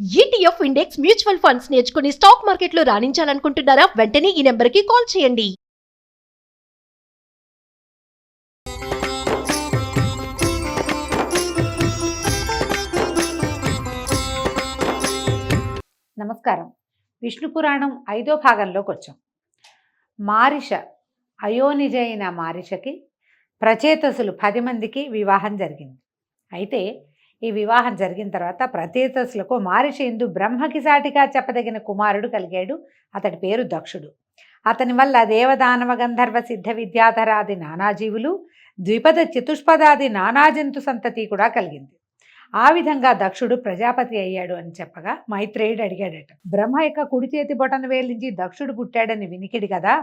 ETF index mutual funds నేర్చుకుని stock మార్కెట్లో రాణించాలనుకుంటున్నారా? వెంటనే ఈ నెంబర్కి కాల్ చేయండి. నమస్కారం. విష్ణు పురాణం 5వ భాగంలోకి వచ్చాం. మారిష అయోనిజ అయిన మారిషకి ప్రచేతసులు 10 మందికి వివాహం జరిగింది. అయితే ఈ వివాహం జరిగిన తర్వాత ప్రచేతసులకు మారిష యందు బ్రహ్మకి సాటిగా చెప్పదగిన కుమారుడు కలిగాడు. అతడి పేరు దక్షుడు. అతని వల్ల దేవదానవ గంధర్వ సిద్ధ విద్యాధరాది నానాజీవులు, ద్విపద చతుష్పదాది నానాజంతు సంతతి కూడా కలిగింది. ఆ విధంగా దక్షుడు ప్రజాపతి అయ్యాడు అని చెప్పగా మైత్రేయుడు అడిగాడట, బ్రహ్మ యొక్క కుడి చేతి బొటన వేలించి దక్షుడు పుట్టాడని వినికిడి కదా,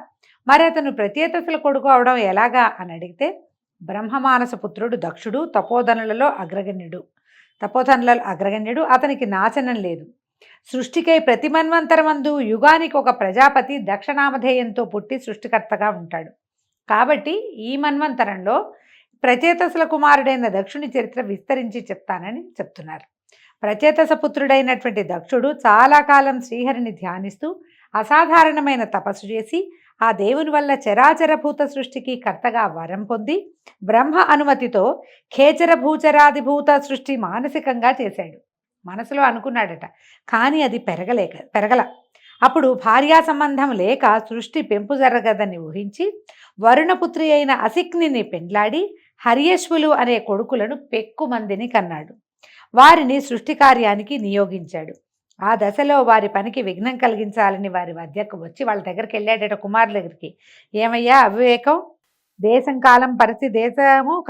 మరి అతను ప్రచేతసుల కొడుకు అవడం ఎలాగా అని అడిగితే, బ్రహ్మమానస పుత్రుడు దక్షుడు తపోధనులలో అగ్రగణ్యుడు. అతనికి నాశనం లేదు. సృష్టికై ప్రతి మన్వంతరమందు యుగానికి ఒక ప్రజాపతి దక్షనామధేయంతో పుట్టి సృష్టికర్తగా ఉంటాడు. కాబట్టి ఈ మన్వంతరంలో ప్రచేతసుల కుమారుడైన దక్షుని చరిత్ర విస్తరించి చెప్తానని చెప్తున్నారు. ప్రచేతస పుత్రుడైనటువంటి దక్షుడు చాలా కాలం శ్రీహరిని ధ్యానిస్తూ అసాధారణమైన తపస్సు చేసి ఆ దేవుని వల్ల చరాచరభూత సృష్టికి కర్తగా వరం పొంది బ్రహ్మ అనుమతితో ఖేచర భూచరాదిభూత సృష్టి మానసికంగా చేశాడు. మనసులో అనుకున్నాడట, కానీ అది పెరగల. అప్పుడు భార్యా సంబంధం లేక సృష్టి పెంపు జరగదని ఊహించి వరుణపుత్రి అయిన అసిక్నిని పెండ్లాడి హర్యశ్వులు అనే కొడుకులను పెక్కుమందిని కన్నాడు. వారిని సృష్టి కార్యానికి నియోగించాడు. ఆ దశలో వారి పనికి విఘ్నం కలిగించాలని వారి వద్దకు వచ్చి వాళ్ళ దగ్గరికి వెళ్ళాడట, కుమారుల దగ్గరికి. ఏమయ్యా అవివేకం, దేశము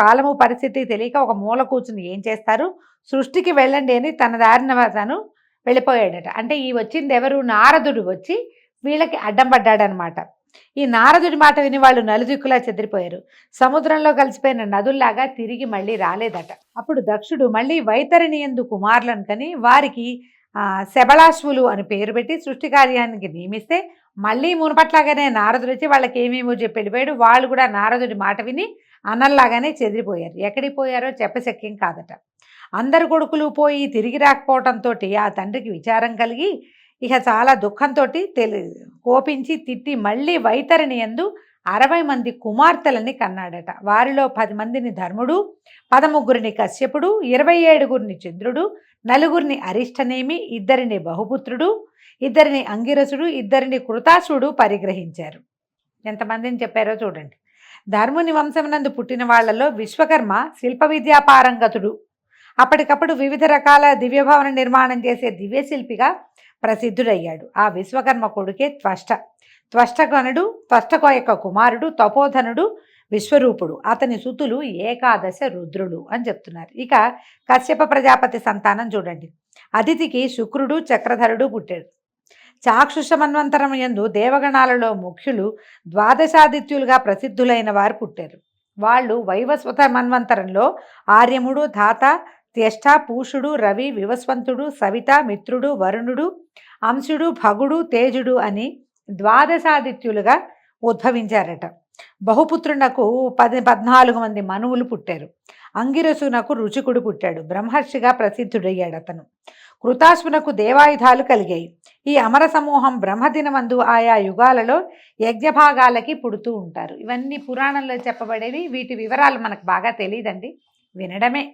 కాలము పరిస్థితి తెలియక ఒక మూల కూర్చుని ఏం చేస్తారు, సృష్టికి వెళ్ళండి అని తన దారిన తను వెళ్ళిపోయాడట. అంటే ఈ వచ్చింది ఎవరు? నారదుడు వచ్చి వీళ్ళకి అడ్డం పడ్డాడనమాట. ఈ నారదుడి మాట విని వాళ్ళు నలుదిక్కులా చెదిరిపోయారు. సముద్రంలో కలిసిపోయిన నదుల్లాగా తిరిగి మళ్ళీ రాలేదట. అప్పుడు దక్షుడు మళ్ళీ వైతరిణి యందు కుమారులను కని వారికి శబళాశ్వులు అని పేరు పెట్టి సృష్టి కార్యానికి నియమిస్తే మళ్ళీ మునపట్లాగానే నారదుడు వచ్చి వాళ్ళకి ఏమేమో చెప్పి వెళ్ళిపోయాడు. వాళ్ళు కూడా నారదుడి మాట విని అన్నల్లాగానే చెదిరిపోయారు. ఎక్కడికి పోయారో చెప్పశక్యం కాదట. అందరు కొడుకులు పోయి తిరిగి రాకపోవడంతో ఆ తండ్రికి విచారం కలిగి ఇక చాలా దుఃఖంతో కోపించి తిట్టి మళ్ళీ వైతరిణి యందు 60 మంది కుమార్తెలని కన్నాడట. వారిలో 10 మందిని ధర్ముడు, 13 కశ్యపుడు, 27 చంద్రుడు, 4 అరిష్టనేమి, 2 బహుపుత్రుడు, 2 అంగిరసుడు, 2 కృతాసుడు పరిగ్రహించారు. ఎంతమందిని చెప్పారో చూడండి. ధర్ముని వంశమునందు పుట్టిన వాళ్లలో విశ్వకర్మ శిల్ప విద్యాపారంగతుడు. అప్పటికప్పుడు వివిధ రకాల దివ్యభవన నిర్మాణం చేసే దివ్యశిల్పిగా ప్రసిద్ధుడయ్యాడు. ఆ విశ్వకర్మ కొడుకే త్వష్టక యొక్క కుమారుడు తపోధనుడు విశ్వరూపుడు. అతని సుతులు 11 రుద్రులు అని చెప్తున్నారు. ఇక కశ్యప ప్రజాపతి సంతానం చూడండి. అదితికి శుక్రుడు చక్రధరుడు పుట్టాడు. చాక్షుష మన్వంతరం యందు దేవగణాలలో ముఖ్యులు 12 ప్రసిద్ధులైన వారు పుట్టారు. వాళ్ళు వైవస్వత మన్వంతరంలో ఆర్యముడు, ధాత, త్యష్ట, పూషుడు, రవి, వివస్వంతుడు, సవిత, మిత్రుడు, వరుణుడు, అంశుడు, భగుడు, తేజుడు అని 12 ఉద్భవించారట. బహుపుత్రునకు 14 మంది మనువులు పుట్టారు. అంగిరసునకు రుచికుడు పుట్టాడు. బ్రహ్మర్షిగా ప్రసిద్ధుడయ్యాడు అతను. కృతాశ్వునకు దేవాయుధాలు కలిగాయి. ఈ అమర సమూహం బ్రహ్మదినమందు ఆయా యుగాలలో యజ్ఞభాగాలకి పుడుతూ ఉంటారు. ఇవన్నీ పురాణంలో చెప్పబడేవి. వీటి వివరాలు మనకు బాగా తెలియదండి, వినడమే.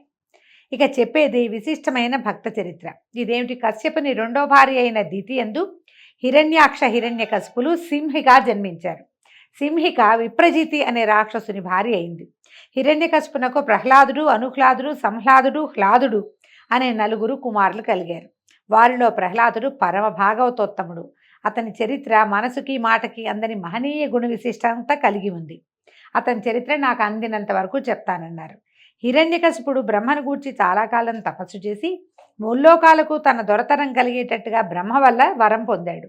ఇక చెప్పేది విశిష్టమైన భక్త చరిత్ర. ఇదేమిటి? కశ్యపుని 2వ భార్య అయిన దితి యందు హిరణ్యాక్ష హిరణ్యకశిపులు సింహిగా జన్మించారు. సింహిక విప్రజితి అనే రాక్షసుని భార్య అయింది. హిరణ్యకశిపునకు ప్రహ్లాదుడు, అనుహ్లాదుడు, సంహ్లాదుడు, హ్లాదుడు అనే 4 కుమారులు కలిగారు. వారిలో ప్రహ్లాదుడు పరమ భాగవతోత్తముడు. అతని చరిత్ర మనసుకి మాటకి అందని మహనీయ గుణ విశిష్టంతా కలిగి ఉంది. అతని చరిత్ర నాకు అందినంత వరకు చెప్తానన్నారు. హిరణ్యకశిపుడు బ్రహ్మను గూర్చి చాలా కాలం తపస్సు చేసి ముల్లోకాలకు తన దొరతనం కలిగేటట్టుగా బ్రహ్మ వల్ల వరం పొందాడు.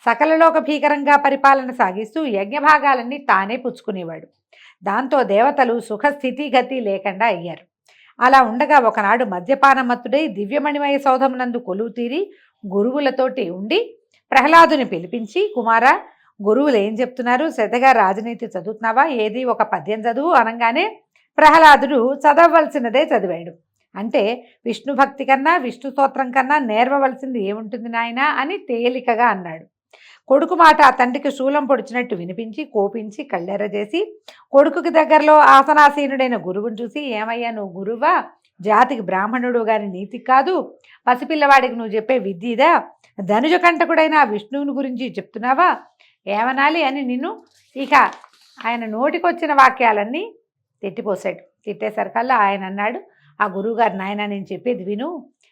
సకలలోక భీకరంగా పరిపాలన సాగిస్తూ యజ్ఞభాగాలన్నీ తానే పుచ్చుకునేవాడు. దాంతో దేవతలు సుఖస్థితి గతి లేకుండా అయ్యారు. అలా ఉండగా ఒకనాడు మద్యపానమత్తుడై దివ్యమణిమయ సౌధమునందు కొలువు తీరి గురువులతోటి ఉండి ప్రహ్లాదుని పిలిపించి, కుమారా, గురువులు ఏం చెప్తున్నారు? శ్రద్ధగా రాజనీతి చదువుతున్నావా? ఏది ఒక పద్యం చదువు అనగానే ప్రహ్లాదుడు చదవవలసినదే చదివాడు. అంటే విష్ణు భక్తి కన్నా విష్ణు స్తోత్రం కన్నా నేర్వవలసింది ఏముంటుంది నాయనా అని తేలికగా అన్నాడు. కొడుకు మాట ఆ తండ్రికి శూలం పొడిచినట్టు వినిపించి కోపించి కళ్ళెర్రజేసి కొడుకుకి దగ్గరలో ఆసనాసీనుడైన గురువుని చూసి, ఏమయ్యా నువ్వు గురువా? జాతికి బ్రాహ్మణుడు గారి నీతి కాదు, పసిపిల్లవాడికి నువ్వు చెప్పే విద్యదా? ధనుజ కంటకుడైన ఆ విష్ణువుని గురించి చెప్తున్నావా? ఏమనాలి అని నిన్ను ఇక ఆయన నోటికొచ్చిన వాక్యాలన్నీ తిట్టిపోసాడు. తిట్టేసరికల్లా ఆయన అన్నాడు, ఆ గురువుగారు, నాయన నేను చెప్పేది విను,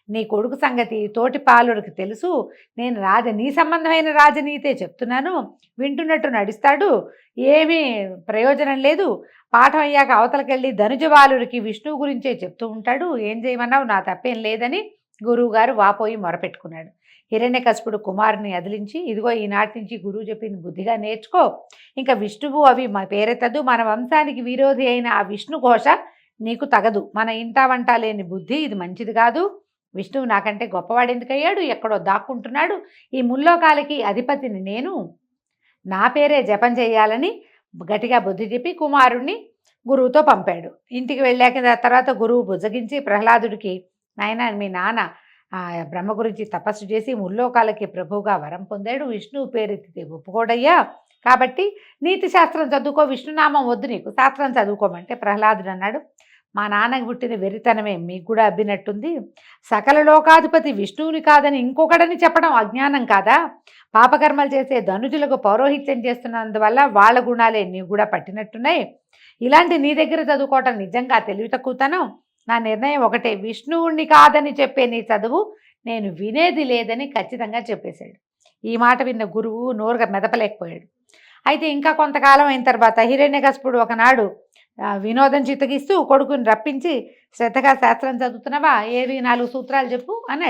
నీ కొడుకు సంగతి తోటి పాలుడికి తెలుసు, నేను నీ సంబంధమైన రాజనీతే చెప్తున్నాను, వింటున్నట్టు నడుస్తాడు, ఏమీ ప్రయోజనం లేదు, పాఠం అయ్యాక అవతలకెళ్ళి ధనుజబాలుడికి విష్ణువు గురించే చెప్తూ ఉంటాడు, ఏం చేయమన్నావు, నా తప్పేం లేదని గురువుగారు వాపోయి మొరపెట్టుకున్నాడు. హిరణ్యకశిపుడు కుమారుని అదిలించి, ఇదిగో ఈనాటి నుంచి గురువు చెప్పింది బుద్ధిగా నేర్చుకో, ఇంకా విష్ణువు అవి మా పేరెత్తదు, మన వంశానికి విరోధి అయిన ఆ విష్ణు ఘోష నీకు తగదు, మన ఇంటా వంట లేని బుద్ధి ఇది మంచిది కాదు, విష్ణువు నాకంటే గొప్పవాడు ఎందుకయ్యాడు, ఎక్కడో దాక్కుంటున్నాడు, ఈ ముల్లోకాలకి అధిపతిని నేను, నా పేరే జపం చేయాలని గట్టిగా బుద్ధి చెప్పి కుమారుణ్ణి గురువుతో పంపాడు. ఇంటికి వెళ్ళాక తర్వాత గురువు బుజ్జగించి ప్రహ్లాదుడికి, నాయన మీ నాన్న బ్రహ్మ గురించి తపస్సు చేసి ముల్లోకాలకి ప్రభువుగా వరం పొందాడు, విష్ణువు పేరెత్తితే ఒప్పుకోడయ్యా, కాబట్టి నీతి శాస్త్రం చదువుకో, విష్ణునామం వద్దు నీకు, శాస్త్రం చదువుకోమంటే ప్రహ్లాదుడు అన్నాడు, మా నాన్నకి పుట్టిన వెరితనమే మీకు కూడా అబ్బినట్టుంది, సకల లోకాధిపతి విష్ణువుని కాదని ఇంకొకడని చెప్పడం అజ్ఞానం కాదా? పాపకర్మలు చేసే ధనుజులకు పౌరోహిత్యం చేస్తున్నందువల్ల వాళ్ళ గుణాలే నీకు కూడా పట్టినట్టున్నాయి, ఇలాంటి నీ దగ్గర చదువుకోవటం నిజంగా తెలివి తక్కువతనం, నా నిర్ణయం ఒకటే, విష్ణువుణ్ణి కాదని చెప్పే నీ చదువు నేను వినేది లేదని ఖచ్చితంగా చెప్పేశాడు. ఈ మాట విన్న గురువు నోరుగా మెదపలేకపోయాడు. అయితే ఇంకా కొంతకాలం అయిన తర్వాత హిరణ్యకశిపుడు ఒకనాడు వినోదం చిత్తగిస్తూ కొడుకుని రప్పించి, శ్రద్ధగా శాస్త్రం చదువుతున్నావా, ఏవి 4 సూత్రాలు చెప్పు అని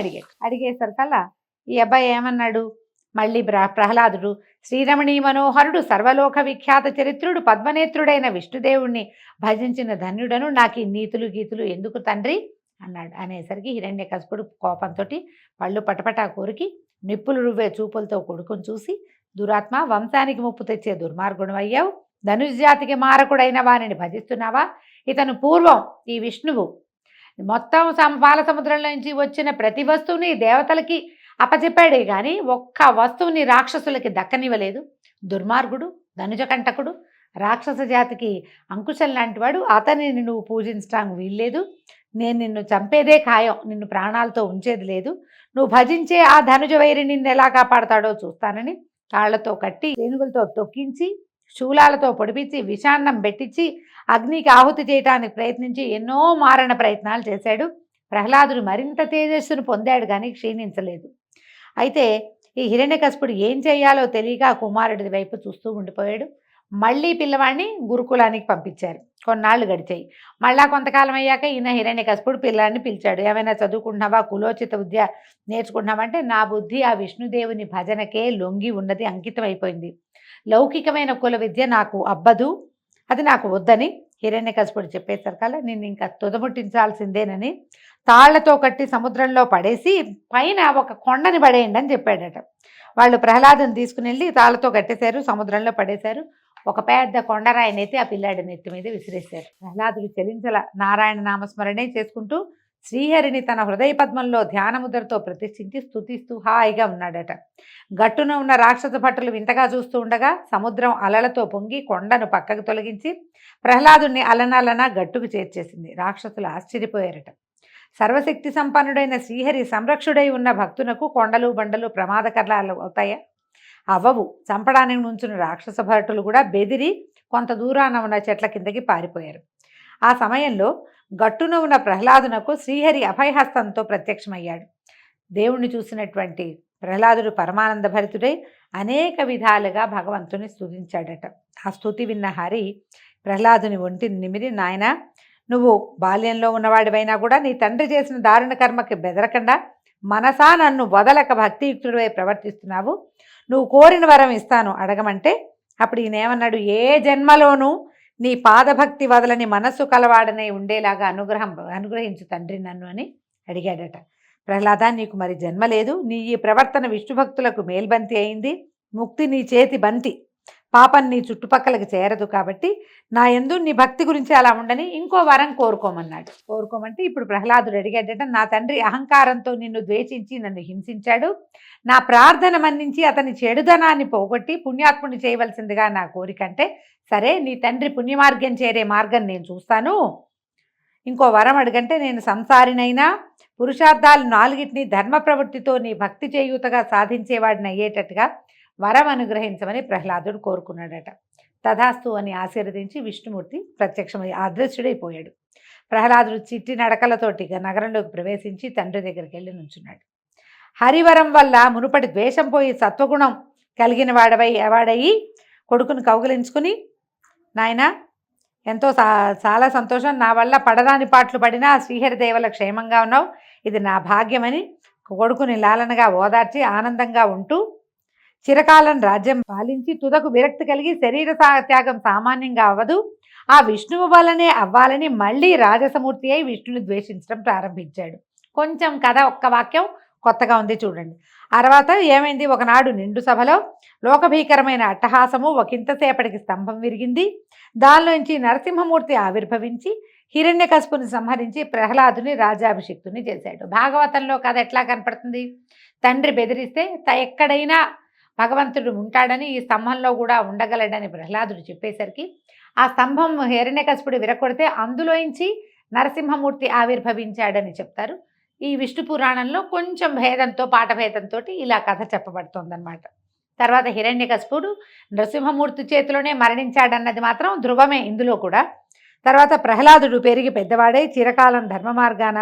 అడిగేసరికల్లా ఈ అబ్బాయి ఏమన్నాడు, మళ్ళీ ప్రహ్లాదుడు, శ్రీరమణీ మనోహరుడు సర్వలోక విఖ్యాత చరిత్రుడు పద్మనేత్రుడైన విష్ణుదేవుణ్ణి భజించిన ధన్యుడను, నాకు ఈ నీతులు గీతులు ఎందుకు తండ్రి అన్నాడు. అనేసరికి హిరణ్యకశిపుడు కోపంతో పళ్ళు పటపటా కోరికి నిప్పులు రువ్వే చూపులతో కొడుకుని చూసి, దురాత్మ, వంశానికి ముప్పు తెచ్చే దుర్మార్గుడు అయ్యావు, ధనుజాతికి మారకుడైన వారిని భజిస్తున్నావా? ఇతను పూర్వం ఈ విష్ణువు మొత్తం పాల సముద్రంలో నుంచి వచ్చిన ప్రతి వస్తువుని దేవతలకి అప్పచెప్పాడే కానీ ఒక్క వస్తువుని రాక్షసులకి దక్కనివ్వలేదు. దుర్మార్గుడు, ధనుజకంటకుడు, రాక్షస జాతికి అంకుశం లాంటివాడు, అతనిని నువ్వు పూజించడానికి వీల్లేదు, నేను నిన్ను చంపేదే ఖాయం, నిన్ను ప్రాణాలతో ఉంచేది లేదు, నువ్వు భజించే ఆ ధనుజ వైరి నిన్ను ఎలా కాపాడతాడో చూస్తానని కాళ్లతో కట్టి ఏనుగులతో తొక్కించి శూలాలతో పొడిపించి విషాన్నం పెట్టించి అగ్నికి ఆహుతి చేయడానికి ప్రయత్నించి ఎన్నో మారణ ప్రయత్నాలు చేశాడు. ప్రహ్లాదుడు మరింత తేజస్సును పొందాడు కానీ క్షీణించలేదు. అయితే ఈ హిరణ్యకశిపుడు ఏం చేయాలో తెలియక కుమారుడి వైపు చూస్తూ ఉండిపోయాడు. మళ్ళీ పిల్లవాడిని గురుకులానికి పంపించారు. కొన్నాళ్ళు గడిచాయి. మళ్ళా కొంతకాలం అయ్యాక ఈయన హిరణ్యకశిపుడు పిల్లాడిని పిలిచాడు. ఏమైనా చదువుకుంటున్నావా, కులోచిత విద్య నేర్చుకుంటున్నావంటే, నా బుద్ధి ఆ విష్ణుదేవుని భజనకే లొంగి ఉన్నది, అంకితం అయిపోయింది, లౌకికమైన కుల విద్య నాకు అబ్బదు, అది నాకు వద్దని హిరణ్యకశిపుడు చెప్పేసరికల్లా నిన్ను ఇంకా తుదముట్టించాల్సిందేనని తాళ్లతో కట్టి సముద్రంలో పడేసి పైన ఒక కొండని పడేయండి అని చెప్పాడట. వాళ్ళు ప్రహ్లాదుని తీసుకుని వెళ్ళి తాళ్లతో కట్టేశారు, సముద్రంలో పడేశారు. ఒక పెద్ద కొండరాయినైతే ఆ పిల్లాడి నెత్తి మీద విసిరేశారు. ప్రహ్లాదుడు చెలించల నారాయణ నామస్మరణే చేసుకుంటూ శ్రీహరిని తన హృదయ పద్మంలో ధ్యానముద్రతో ప్రతిష్ఠించి స్తుతిస్తూ హాయిగా ఉన్నాడట. గట్టున ఉన్న రాక్షస భటులు వింతగా చూస్తూ ఉండగా సముద్రం అలలతో పొంగి కొండను పక్కకు తొలగించి ప్రహ్లాదుని అలనలన గట్టుకు చేర్చేసింది. రాక్షసులు ఆశ్చర్యపోయారట. సర్వశక్తి సంపన్నుడైన శ్రీహరి సంరక్షుడై ఉన్న భక్తునకు కొండలు బండలు ప్రమాదకరాలు అవుతాయా? అవ్వవు. చంపడానికి నుంచిన రాక్షస భటులు కూడా బెదిరి కొంత దూరాన ఉన్న చెట్ల కిందకి పారిపోయారు. ఆ సమయంలో గట్టున ఉన్న ప్రహ్లాదునకు శ్రీహరి అభయహస్తంతో ప్రత్యక్షమయ్యాడు. దేవుణ్ణి చూసినటువంటి ప్రహ్లాదుడు పరమానంద భరితుడై అనేక విధాలుగా భగవంతుని స్తుతించాడట. ఆ స్తుతి విన్న హరి ప్రహ్లాదుని ఒంటిని నిమిరి, నాయన, నువ్వు బాల్యంలో ఉన్నవాడివైనా కూడా నీ తండ్రి చేసిన దారుణ కర్మకి బెదరకుండా మనసా నన్ను వదలక భక్తియుక్తుడివై ప్రవర్తిస్తున్నావు, నువ్వు కోరిన వరం ఇస్తాను అడగమంటే, అప్పుడు ఈయనేమన్నాడు, ఏ జన్మలోనూ నీ పాదభక్తి వదలని మనస్సు కలవాడనే ఉండేలాగా అనుగ్రహించు తండ్రి నన్ను అని అడిగాడట. ప్రహ్లాద, నీకు మరి జన్మ లేదు, నీ ఈ ప్రవర్తన విష్ణు భక్తులకు మేల్బంతి అయింది, ముక్తి నీ చేతి బంతి, పాపం నీ చుట్టుపక్కలకి చేరదు. కాబట్టి నా యందు నీ భక్తి గురించి అలా ఉండని ఇంకో వరం కోరుకోమన్నాడు. కోరుకోమంటే ఇప్పుడు ప్రహ్లాదుడు అడిగాడట, నా తండ్రి అహంకారంతో నిన్ను ద్వేషించి నన్ను హింసించాడు. నా ప్రార్థన మన్నించి అతని చెడుదనాన్ని పోగొట్టి పుణ్యాత్ముని చేయవలసిందిగా నా కోరిక. అంటే సరే, నీ తండ్రి పుణ్యమార్గం చేరే మార్గం నేను చూస్తాను. ఇంకో వరం అడుగంటే నేను సంసారినైనా పురుషార్థాలు 4టిని ధర్మ ప్రవృత్తితో నీ భక్తి చేయూతగా సాధించేవాడిని అయ్యేటట్టుగా వరం అనుగ్రహించమని ప్రహ్లాదుడు కోరుకున్నాడట. తథాస్తు అని ఆశీర్వదించి విష్ణుమూర్తి ప్రత్యక్షమై అదృశ్యుడైపోయాడు. ప్రహ్లాదుడు చిట్టి నడకలతోటి నగరంలోకి ప్రవేశించి తండ్రి దగ్గరికి వెళ్ళి నుంచున్నాడు. హరివరం వల్ల మునుపటి ద్వేషం పోయి సత్వగుణం కలిగిన వాడయి కొడుకును కౌగిలించుకుని, నాయన ఎంతో చాలా సంతోషం, నా వల్ల పడరాని పాటలు పడినా శ్రీహరిదేవల క్షేమంగా ఉన్నావు, ఇది నా భాగ్యమని కొడుకుని లాలనగా ఓదార్చి ఆనందంగా ఉంటూ చిరకాలం రాజ్యం పాలించి తుదకు విరక్తి కలిగి శరీర త్యాగం సామాన్యంగా అవ్వదు, ఆ విష్ణువు వల్లనే అవ్వాలని మళ్ళీ రాజసమూర్తి అయి విష్ణుని ద్వేషించడం ప్రారంభించాడు. కొంచెం కథ ఒక్క వాక్యం కొత్తగా ఉంది చూడండి. తర్వాత ఏమైంది, ఒకనాడు నిండు సభలో లోకభీకరమైన అట్టహాసము ఒకంతసేపటికి స్తంభం విరిగింది. దానిలోంచి నరసింహమూర్తి ఆవిర్భవించి హిరణ్యకశిపుని సంహరించి ప్రహ్లాదుని రాజాభిషిక్తుని చేశాడు. భాగవతంలో కథ ఎట్లా కనపడుతుంది, తండ్రి బెదిరిస్తే ఎక్కడైనా భగవంతుడు ఉంటాడని ఈ స్తంభంలో కూడా ఉండగలడని ప్రహ్లాదుడు చెప్పేసరికి ఆ స్తంభం హిరణ్యకశిపుడు విరగొడితే అందులోంచి నరసింహమూర్తి ఆవిర్భవించాడని చెప్తారు. ఈ విష్ణు పురాణంలో కొంచెం భేదంతో పాఠభేదంతో ఇలా కథ చెప్పబడుతోందన్నమాట. తర్వాత హిరణ్యకశిపుడు నరసింహమూర్తి చేతిలోనే మరణించాడన్నది మాత్రం ధ్రువమే ఇందులో కూడా. తర్వాత ప్రహ్లాదుడు పెరిగి పెద్దవాడై చిరకాలం ధర్మ మార్గాన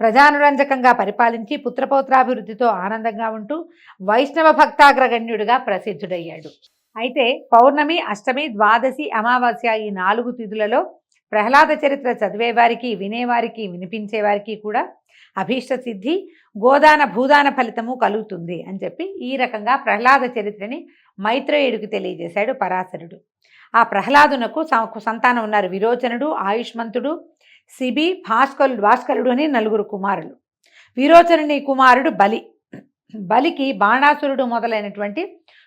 ప్రజానురంజకంగా పరిపాలించి పుత్రపౌత్రాభివృద్ధితో ఆనందంగా ఉంటూ వైష్ణవ భక్తాగ్రగణ్యుడిగా ప్రసిద్ధుడయ్యాడు. అయితే పౌర్ణమి, అష్టమి, ద్వాదశి, అమావాస్య ఈ 4 తిథులలో ప్రహ్లాద చరిత్ర చదివేవారికి, వినేవారికి, వినిపించేవారికి కూడా అభీష్ట సిద్ధి, గోదాన భూదాన ఫలితము కలుగుతుంది అని చెప్పి ఈ రకంగా ప్రహ్లాద చరిత్రని మైత్రేయుడికి తెలియజేశాడు పరాశరుడు. ఆ ప్రహ్లాదునకు సంతానం ఉన్నారు. విరోచనుడు, ఆయుష్మంతుడు, శిబి, భాస్కరుడు అని 4 కుమారులు. విరోచనుని కుమారుడు బలి. బలికి బాణాసురుడు మొదలైనటువంటి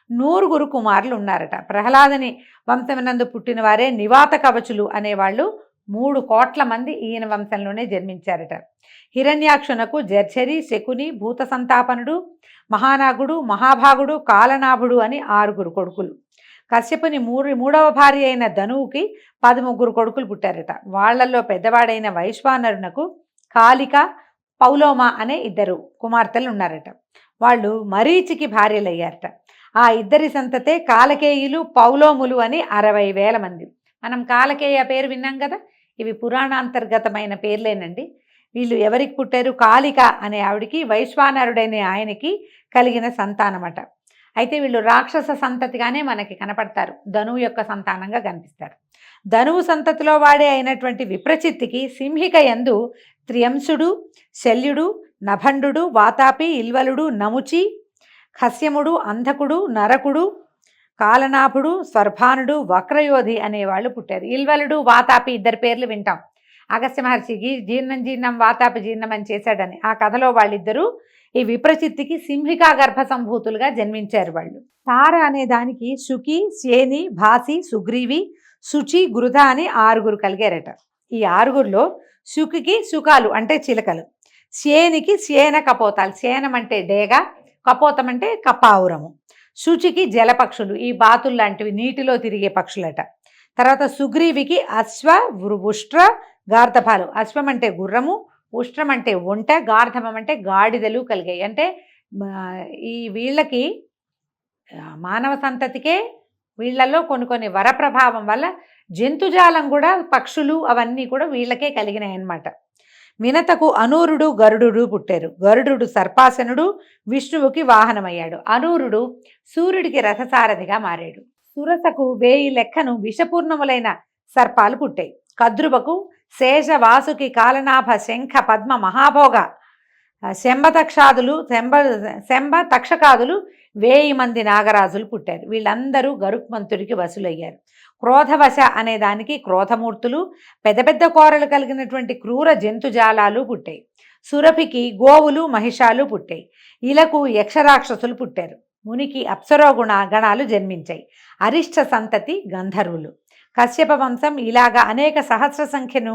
100 కుమారులు ఉన్నారట. ప్రహ్లాదుని వంశమునందు పుట్టిన వారే నివాత కవచులు అనేవాళ్ళు 3 కోట్ల మంది ఈయన వంశంలోనే జన్మించారట. హిరణ్యాక్షునకు జర్ఝరి, శకుని, భూత సంతాపనుడు, మహానాగుడు, మహాభాగుడు, కాలనాభుడు అని 6 కొడుకులు. కశ్యపుని 3వ భార్య అయిన ధనువుకి 13 కొడుకులు పుట్టారట. వాళ్లలో పెద్దవాడైన వైశ్వానరునకు కాళిక, పౌలోమ అనే 2 కుమార్తెలు ఉన్నారట. వాళ్ళు మరీచికి భార్యలయ్యారట. ఆ 2 సంతతే కాలకేయులు, పౌలోములు అని 60,000 మంది. మనం కాలకేయ పేరు విన్నాం కదా, ఇవి పురాణాంతర్గతమైన పేర్లేనండి. వీళ్ళు ఎవరికి పుట్టారు, కాళిక అనే ఆవిడికి వైశ్వానరుడైన ఆయనకి కలిగిన సంతానమట. అయితే వీళ్ళు రాక్షస సంతతిగానే మనకి కనపడతారు, ధనువు యొక్క సంతానంగా కనిపిస్తారు. ధనువు సంతతిలో వాడే అయినటువంటి విప్రచిత్తికి సింహిక యందు త్రియంసుడు, శల్యుడు, నభండు, వాతాపి, ఇల్వలుడు, నముచి, ఖస్యముడు, అంధకుడు, నరకుడు, కాలనాభుడు, స్వర్భానుడు, వక్రయోధి అనేవాళ్ళు పుట్టారు. ఇల్వలుడు, వాతాపి 2 పేర్లు వింటాం. అగస్త్య మహర్షికి జీర్ణం వాతాపి జీర్ణం అని చేశాడని ఆ కథలో వాళ్ళిద్దరూ ఈ విప్రచిత్తికి సింహికా గర్భ సంభూతులుగా జన్మించారు. వాళ్ళు తార అనే దానికి శుకి, శేని, భాసి, సుగ్రీవి, శుచి, గృధ అని 6 కలిగారట. ఈ 6లో శుకికి శుకాలు అంటే చిలకలు, శేనికి శేన కపోతాలు, శేనం అంటే డేగ, కపోతం అంటే కపావురము, శుచికి జలపక్షులు, ఈ బాతులు లాంటివి నీటిలో తిరిగే పక్షులట. తర్వాత సుగ్రీవికి అశ్వ, ఉష్ట్ర, గార్ధపాలు, అశ్వం అంటే గుర్రము, ఉష్ట్రం అంటే ఒంట, గార్ధమం అంటే గాడిదలు కలిగాయి. అంటే ఈ వీళ్ళకి మానవ సంతతికే వీళ్ళల్లో కొన్ని వరప్రభావం వల్ల జంతుజాలం కూడా, పక్షులు అవన్నీ కూడా వీళ్ళకే కలిగినాయి అన్నమాట. వినతకు అనూరుడు, గరుడు పుట్టారు. గరుడు సర్పాసనుడు, విష్ణువుకి వాహనమయ్యాడు. అనూరుడు సూర్యుడికి రథసారథిగా మారాడు. సురసకు 1000 లెక్కను విషపూర్ణములైన సర్పాలు పుట్టాయి. కద్రువకు శేష, వాసుకి, కాలనాభ, శంఖ, పద్మ, మహాభోగ, శంభ తక్షకాదులు 1000 మంది నాగరాజులు పుట్టారు. వీళ్ళందరూ గరుక్మంతుడికి వసులయ్యారు. క్రోధవశ అనే దానికి క్రోధమూర్తులు, పెద్ద పెద్ద కోరలు కలిగినటువంటి క్రూర జంతుజాలాలు పుట్టాయి. సురభికి గోవులు, మహిషాలు పుట్టాయి. ఇలకు యక్షరాక్షసులు పుట్టారు. మునికి అప్సరో గణాలు జన్మించాయి. అరిష్ట సంతతి గంధర్వులు. కశ్యప వంశం ఇలాగా అనేక సహస్ర సంఖ్యను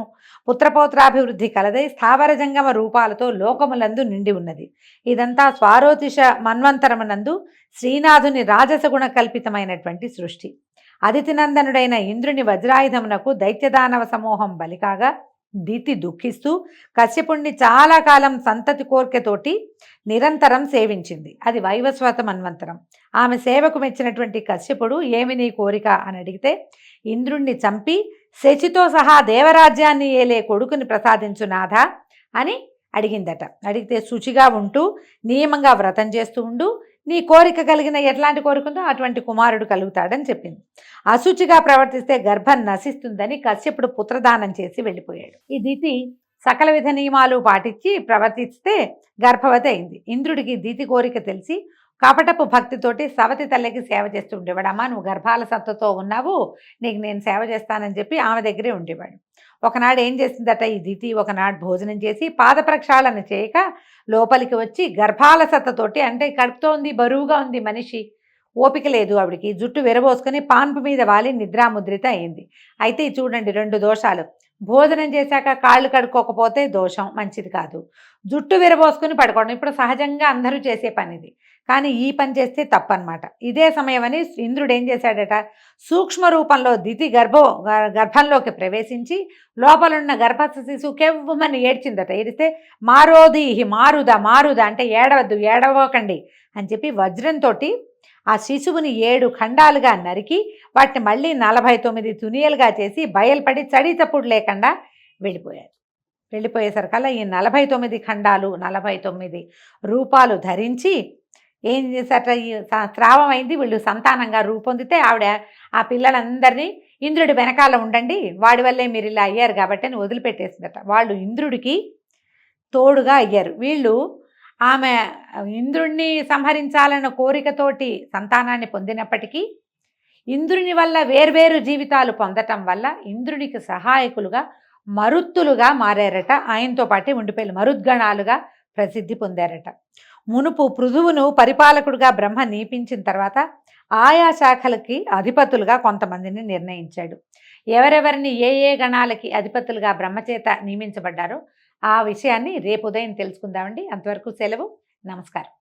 పుత్రపౌత్రాభివృద్ధి కలదై స్థావర జంగమ రూపాలతో లోకములందు నిండి ఉన్నది. ఇదంతా స్వారోతిష మన్వంతరమునందు శ్రీనాథుని రాజసగుణ కల్పితమైనటువంటి సృష్టి. అదితినందనుడైన ఇంద్రుని వజ్రాయుధమునకు దైత్యదానవ సమూహం బలికాగా దితి దుఃఖిస్తూ కశ్యపుణ్ణి చాలా కాలం సంతతి కోర్కెతోటి నిరంతరం సేవించింది. అది వైవస్వత మన్వంతరం. ఆమె సేవకు మెచ్చినటువంటి కశ్యపుడు ఏమి నీ కోరిక అని అడిగితే, ఇంద్రుణ్ణి చంపి శచితో సహా దేవరాజ్యాన్ని ఏలే కొడుకుని ప్రసాదించు నాథ అని అడిగిందట. అడిగితే శుచిగా ఉంటూ నియమంగా వ్రతం చేస్తూ ఉండు, నీ కోరిక కలిగిన ఎట్లాంటి కోరిక ఉందో అటువంటి కుమారుడు కలుగుతాడని చెప్పింది. అశుచిగా ప్రవర్తిస్తే గర్భం నశిస్తుందని కశ్యపుడు పుత్రదానం చేసి వెళ్ళిపోయాడు. ఈ దితి సకల విధ నియమాలు పాటించి ప్రవర్తిస్తే గర్భవతి అయింది. ఇంద్రుడికి దితి కోరిక తెలిసి కపటపు భక్తితోటి సవతి తల్లికి సేవ చేస్తూ ఉండేవాడు. అమ్మ, నువ్వు గర్భాల సత్తతో ఉన్నావు, నీకు నేను సేవ చేస్తానని చెప్పి ఆమె దగ్గరే ఉండేవాడు. ఒకనాడు ఏం చేసిందట ఈ దితి, ఒకనాడు భోజనం చేసి పాద ప్రక్షాళన చేయక లోపలికి వచ్చి గర్భాలసతతోటి, అంటే కడుపుతో ఉంది, బరువుగా ఉంది మనిషి, ఓపిక లేదు ఆవిడికి, జుట్టు విరబోసుకొని పాన్పు మీద వాలి నిద్రాముద్రిత అయింది. అయితే చూడండి, 2 దోషాలు. భోజనం చేశాక కాళ్ళు కడుక్కోకపోతే దోషం, మంచిది కాదు. జుట్టు విరబోసుకొని పడుకోవడం ఇప్పుడు సహజంగా అందరూ చేసే పనిది, కానీ ఈ పని చేస్తే తప్పనమాట. ఇదే సమయమని ఇంద్రుడు ఏం చేశాడట, సూక్ష్మ రూపంలో దితి గర్భంలోకి ప్రవేశించి లోపలున్న గర్భస్థ శిశువు కెవ్వమని ఏడ్చిందట. ఏడిస్తే మారోదీహి మారుద అంటే ఏడవద్దు, ఏడవకండి అని చెప్పి వజ్రంతో ఆ శిశువుని 7 ఖండాలుగా నరికి వాటిని మళ్ళీ 49 తునియలుగా చేసి బయలుపడి చడి చప్పుడు లేకుండా వెళ్ళిపోయారు. వెళ్ళిపోయేసరికల్లా ఈ 49 ఖండాలు 49 రూపాలు ధరించి ఏం చేశారట, ఈ స్రావం అయింది, వీళ్ళు సంతానంగా రూపొందితే ఆవిడ ఆ పిల్లలందరినీ ఇంద్రుడి వెనకాల ఉండండి, వాడి వల్లే మీరు ఇలా అయ్యారు కాబట్టి అని వదిలిపెట్టేసిందట. వాళ్ళు ఇంద్రుడికి తోడుగా అయ్యారు. వీళ్ళు ఆమె ఇంద్రుణ్ణి సంహరించాలన్న కోరికతోటి సంతానాన్ని పొందినప్పటికీ ఇంద్రుని వల్ల వేర్వేరు జీవితాలు పొందటం వల్ల ఇంద్రునికి సహాయకులుగా మరుత్తులుగా మారారట. ఆయనతో పాటే ఉండిపోయి మరుద్గణాలుగా ప్రసిద్ధి పొందారట. మునుపు పృథువును పరిపాలకుడుగా బ్రహ్మ నియమించిన తర్వాత ఆయా శాఖలకి అధిపతులుగా కొంతమందిని నిర్ణయించాడు. ఎవరెవరిని ఏ ఏ గణాలకి అధిపతులుగా బ్రహ్మచేత నియమించబడ్డారో ఆ విషయాన్ని రేపు ఉదయం తెలుసుకుందామండి. అంతవరకు సెలవు. నమస్కారం.